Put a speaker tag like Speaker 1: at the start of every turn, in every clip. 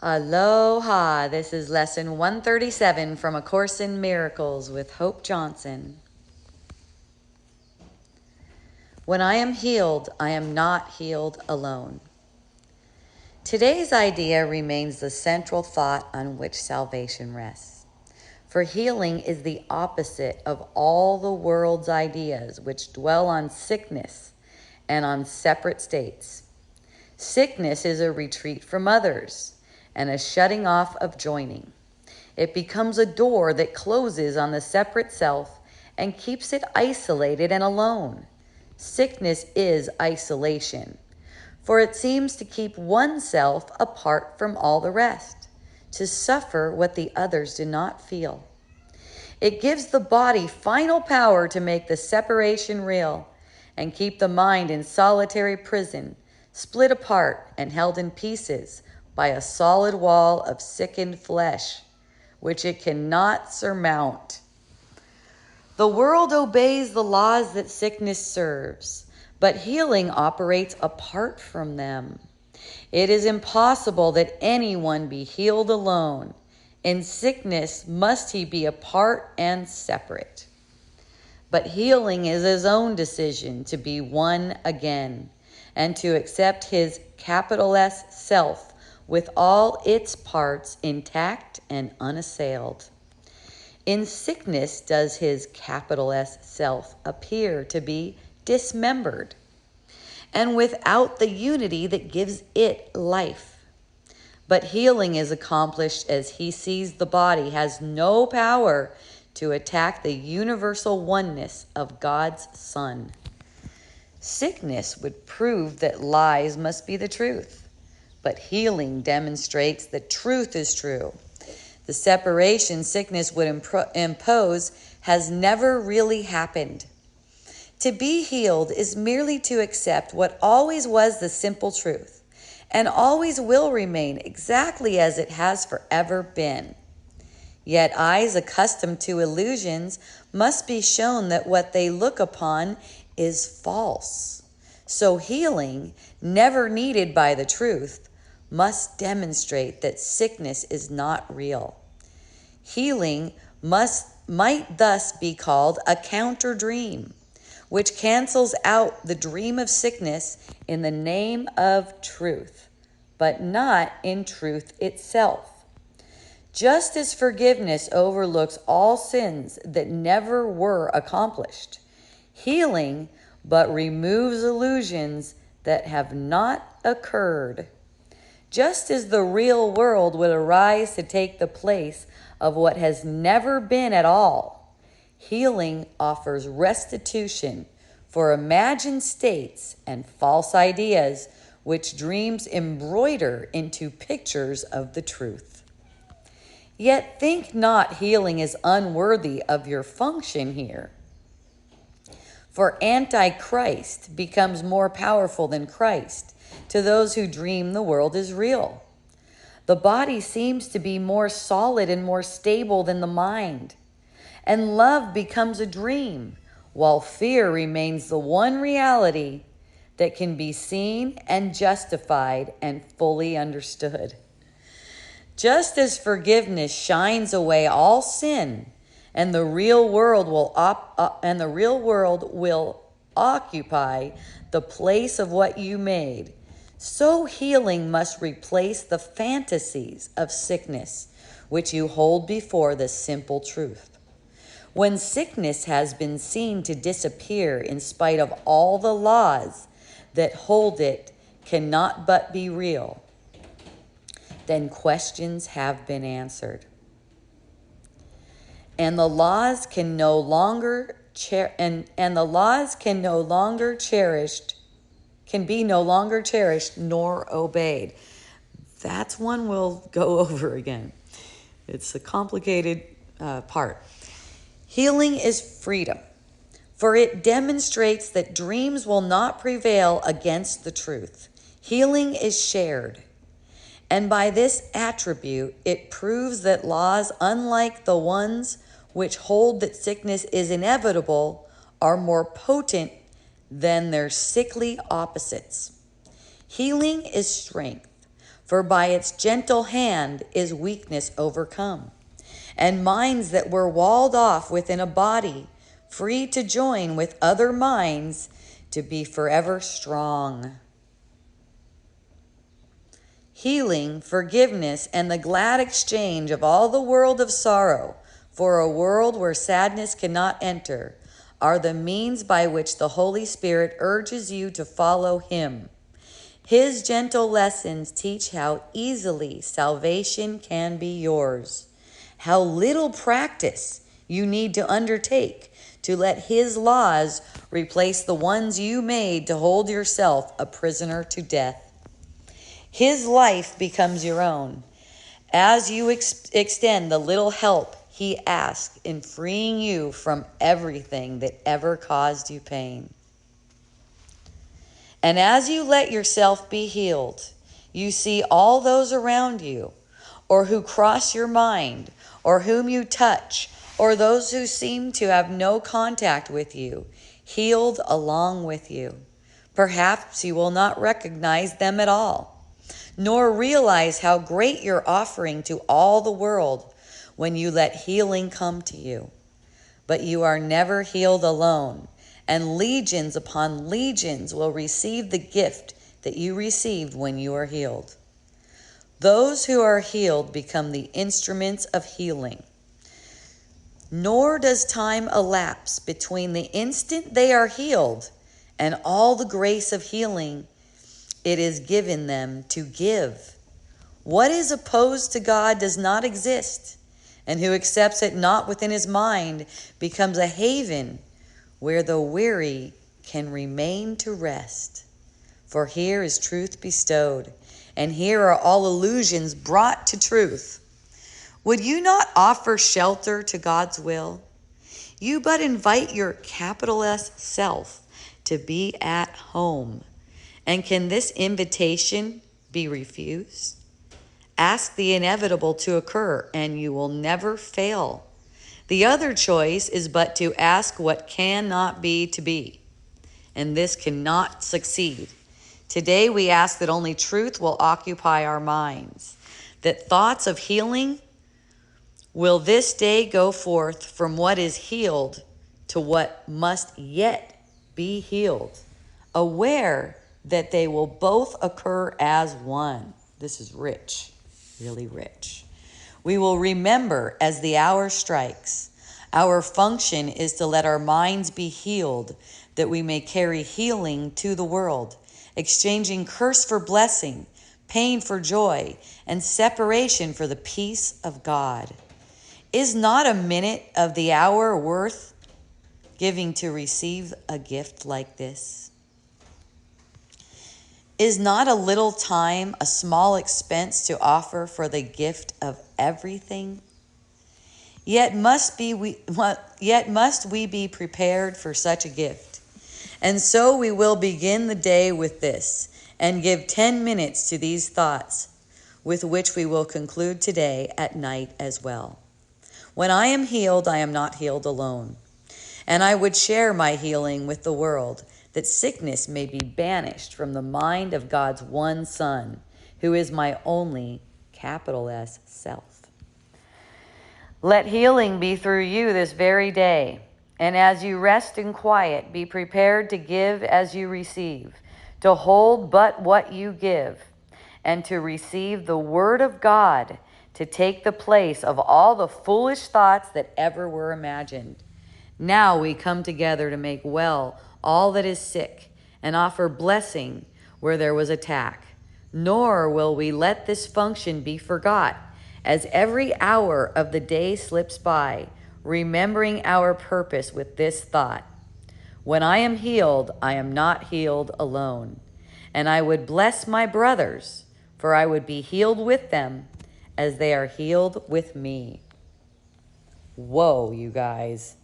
Speaker 1: Aloha! This is lesson 137 from A Course in Miracles with Hope Johnson. When I am healed, I am not healed alone. Today's idea remains the central thought on which salvation rests. For healing is the opposite of all the world's ideas which dwell on sickness and on separate states. Sickness is a retreat from others and a shutting off of joining. It becomes a door that closes on the separate self and keeps it isolated and alone. Sickness is isolation, for it seems to keep oneself apart from all the rest, to suffer what the others do not feel. It gives the body final power to make the separation real and keep the mind in solitary prison, split apart and held in pieces by a solid wall of sickened flesh, which it cannot surmount. The world obeys the laws that sickness serves, but healing operates apart from them. It is impossible that anyone be healed alone. In sickness must he be apart and separate. But healing is his own decision to be one again and to accept his capital S self with all its parts intact and unassailed. In sickness does his capital S self appear to be dismembered and without the unity that gives it life. But healing is accomplished as he sees the body has no power to attack the universal oneness of God's Son. Sickness would prove that lies must be the truth, but healing demonstrates that truth is true. The separation sickness would impose has never really happened. To be healed is merely to accept what always was the simple truth and always will remain exactly as it has forever been. Yet eyes accustomed to illusions must be shown that what they look upon is false. So healing, never needed by the truth, must demonstrate that sickness is not real. Healing might thus be called a counter dream, which cancels out the dream of sickness in the name of truth, but not in truth itself. Just as forgiveness overlooks all sins that never were accomplished, healing but removes illusions that have not occurred. Just as the real world would arise to take the place of what has never been at all, healing offers restitution for imagined states and false ideas which dreams embroider into pictures of the truth. Yet think not healing is unworthy of your function here. For Antichrist becomes more powerful than Christ to those who dream the world is real. The body seems to be more solid and more stable than the mind, and love becomes a dream, while fear remains the one reality that can be seen and justified and fully understood. Just as forgiveness shines away all sin, and the real world will occupy the place of what you made, so healing must replace the fantasies of sickness which you hold before the simple truth. When sickness has been seen to disappear in spite of all the laws that hold it cannot but be real, then questions have been answered. And the laws can no longer can be no longer cherished nor obeyed. That's one we'll go over again. It's a complicated part. Healing is freedom, for it demonstrates that dreams will not prevail against the truth. Healing is shared, and by this attribute, it proves that laws unlike the ones which hold that sickness is inevitable are more potent than their sickly opposites. Healing is strength, For by its gentle hand is weakness overcome, and minds that were walled off within a body, free to join with other minds to be forever strong. Healing, forgiveness, and the glad exchange of all the world of sorrow for a world where sadness cannot enter are the means by which the Holy Spirit urges you to follow Him. His gentle lessons teach how easily salvation can be yours, how little practice you need to undertake to let His laws replace the ones you made to hold yourself a prisoner to death. His life becomes your own as you extend the little help He asks in freeing you from everything that ever caused you pain. And as you let yourself be healed, you see all those around you, or who cross your mind, or whom you touch, or those who seem to have no contact with you, healed along with you. Perhaps you will not recognize them at all, nor realize how great your offering to all the world when you let healing come to you. But you are never healed alone, and legions upon legions will receive the gift that you received when you are healed. Those who are healed become the instruments of healing. Nor does time elapse between the instant they are healed and all the grace of healing it is given them to give. What is opposed to God does not exist, and who accepts it not within his mind becomes a haven where the weary can remain to rest. For here is truth bestowed, and here are all illusions brought to truth. Would you not offer shelter to God's will? You but invite your capital S self to be at home. And can this invitation be refused? Ask the inevitable to occur, and you will never fail. The other choice is but to ask what cannot be to be, and this cannot succeed. Today we ask that only truth will occupy our minds, that thoughts of healing will this day go forth from what is healed to what must yet be healed, aware that they will both occur as one. This is rich, really rich. We will remember as the hour strikes. Our function is to let our minds be healed, that we may carry healing to the world, exchanging curse for blessing, pain for joy, and separation for the peace of God. Is not a minute of the hour worth giving to receive a gift like this? Is not a little time a small expense to offer for the gift of everything? Yet must we be prepared for such a gift. And so we will begin the day with this, and give 10 minutes to these thoughts, with which we will conclude today at night as well. When I am healed, I am not healed alone. And I would share my healing with the world, that sickness may be banished from the mind of God's one Son, who is my only capital S self. Let healing be through you this very day, and as you rest in quiet, be prepared to give as you receive, to hold but what you give, and to receive the word of God to take the place of all the foolish thoughts that ever were imagined. Now we come together to make well all that is sick, and offer blessing where there was attack. Nor will we let this function be forgot, as every hour of the day slips by, remembering our purpose with this thought: when I am healed, I am not healed alone. And I would bless my brothers, for I would be healed with them as they are healed with me. Whoa, you guys.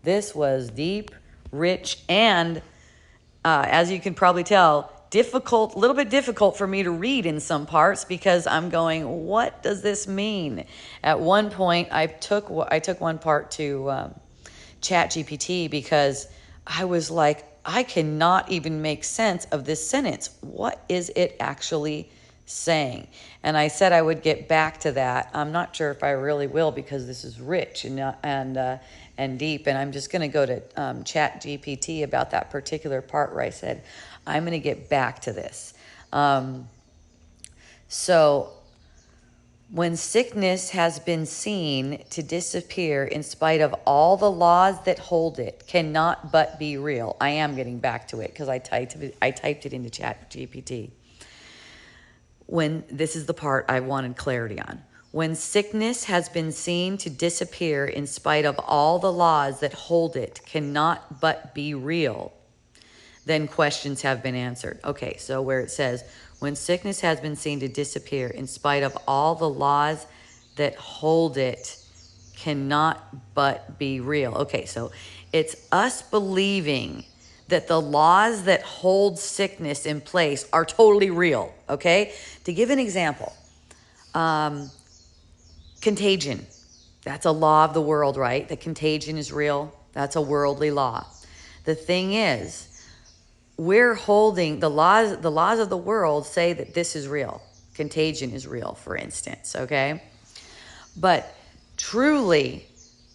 Speaker 1: This was deep, rich, and as you can probably tell, difficult, a little bit difficult for me to read in some parts, because I'm going, what does this mean? At one point, I took one part to ChatGPT, because I was like, I cannot even make sense of this sentence. What is it actually saying. And I said I would get back to that. I'm not sure if I really will, because this is rich and deep. And I'm just going to go to Chat GPT about that particular part where I said I'm going to get back to this. So when sickness has been seen to disappear in spite of all the laws that hold it, cannot but be real. I am getting back to it because I typed it into Chat GPT. When this is the part I wanted clarity on. When sickness has been seen to disappear in spite of all the laws that hold it, cannot but be real, then questions have been answered. Okay, so where it says, when sickness has been seen to disappear in spite of all the laws that hold it, cannot but be real. Okay, so it's us believing that the laws that hold sickness in place are totally real, okay? To give an example, contagion. That's a law of the world, right? That contagion is real. That's a worldly law. The thing is, we're holding the laws of the world say that this is real. Contagion is real, for instance, okay? But truly,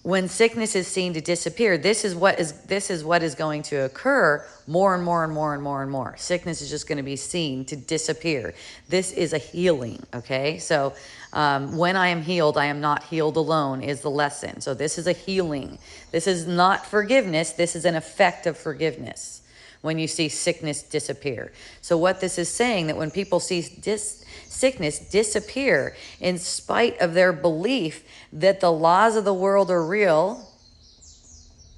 Speaker 1: when sickness is seen to disappear, this is what is going to occur more and more and more and more and more. Sickness is just going to be seen to disappear. This is a healing, okay? So when I am healed, I am not healed alone is the lesson. So this is a healing. This is not forgiveness. This is an effect of forgiveness when you see sickness disappear. So what this is saying, that when people see sickness disappear in spite of their belief that the laws of the world are real,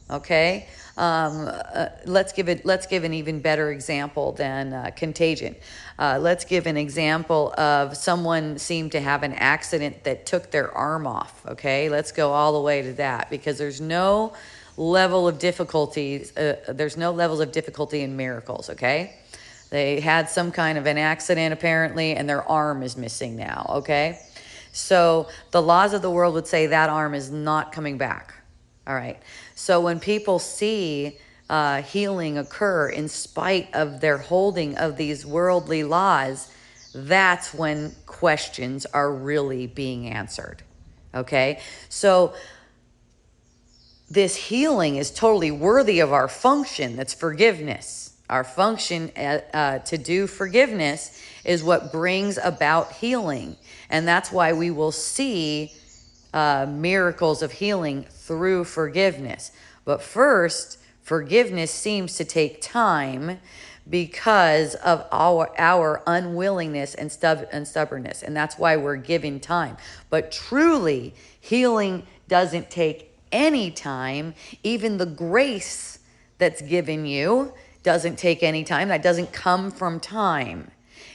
Speaker 1: okay? Let's give an even better example than contagion. Let's give an example of someone seemed to have an accident that took their arm off, okay? Let's go all the way to that, because there's no level of difficulties. There's no levels of difficulty in miracles, okay? They had some kind of an accident apparently, and their arm is missing now, okay? So the laws of the world would say that arm is not coming back, all right? So when people see healing occur in spite of their holding of these worldly laws, that's when questions are really being answered, okay? So this healing is totally worthy of our function. That's forgiveness. Our function to do forgiveness is what brings about healing. And that's why we will see miracles of healing through forgiveness. But first, forgiveness seems to take time because of our unwillingness and stubbornness. And that's why we're given time. But truly, healing doesn't take any time. Even the grace that's given you doesn't take any time. That doesn't come from time.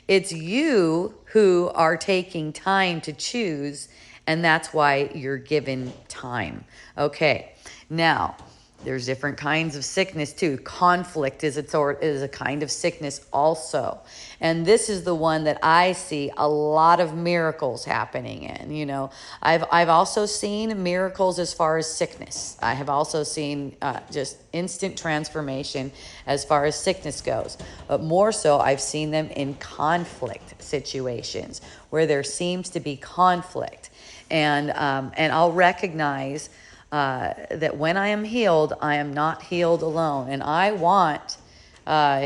Speaker 1: It's you who are taking time to choose, and that's why you're given time. Okay, now there's different kinds of sickness too. Conflict is a kind of sickness also. And this is the one that I see a lot of miracles happening in. You know, I've also seen miracles as far as sickness. I have also seen just instant transformation as far as sickness goes. But more so, I've seen them in conflict situations where there seems to be conflict. And I'll recognize that when I am healed, I am not healed alone. And I want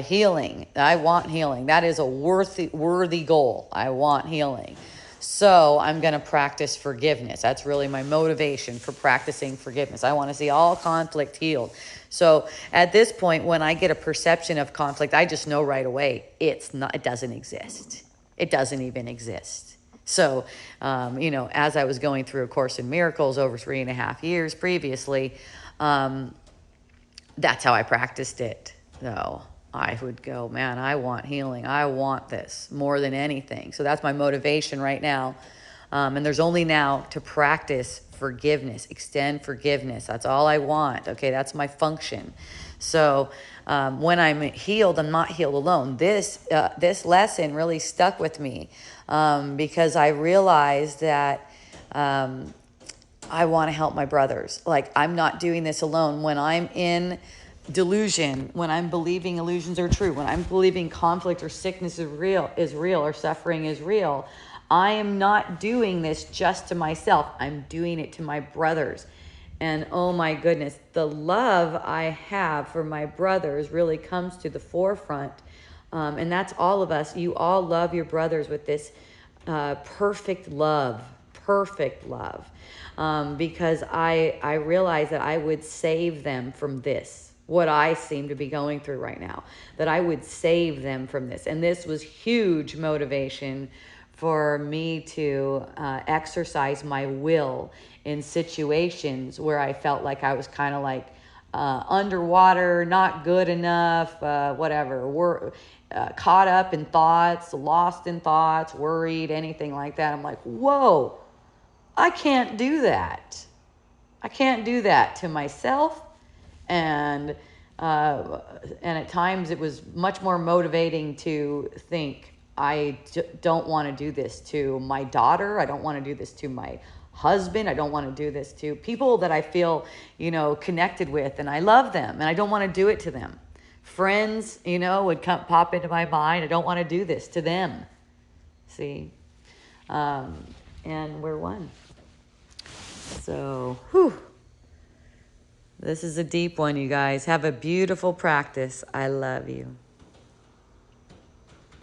Speaker 1: healing. I want healing. That is a worthy goal. I want healing. So I'm going to practice forgiveness. That's really my motivation for practicing forgiveness. I want to see all conflict healed. So at this point, when I get a perception of conflict, I just know right away it doesn't exist. It doesn't even exist. So, as I was going through A Course in Miracles over 3.5 years previously, that's how I practiced it. So I would go, man, I want healing. I want this more than anything. So that's my motivation right now. And there's only now to practice forgiveness, extend forgiveness. That's all I want. Okay, that's my function. So when I'm healed, I'm not healed alone. This lesson really stuck with me because I realized that I want to help my brothers. Like, I'm not doing this alone. When I'm in delusion, when I'm believing illusions are true, when I'm believing conflict or sickness is real, or suffering is real, I am not doing this just to myself. I'm doing it to my brothers. And oh my goodness, the love I have for my brothers really comes to the forefront. And that's all of us. You all love your brothers with this perfect love, because I realized that I would save them from this, what I seem to be going through right now, that I would save them from this. And this was huge motivation for me to exercise my will in situations where I felt like I was kind of like underwater, not good enough, whatever. We're caught up in thoughts, lost in thoughts, worried, anything like that. I'm like, whoa, I can't do that. I can't do that to myself. And at times it was much more motivating to think, I don't want to do this to my daughter. I don't want to do this to my husband. I don't want to do this to people that I feel, connected with, and I love them, and I don't want to do it to them. Friends, would pop into my mind. I don't want to do this to them. See? And we're one. So, this is a deep one, you guys. Have a beautiful practice. I love you.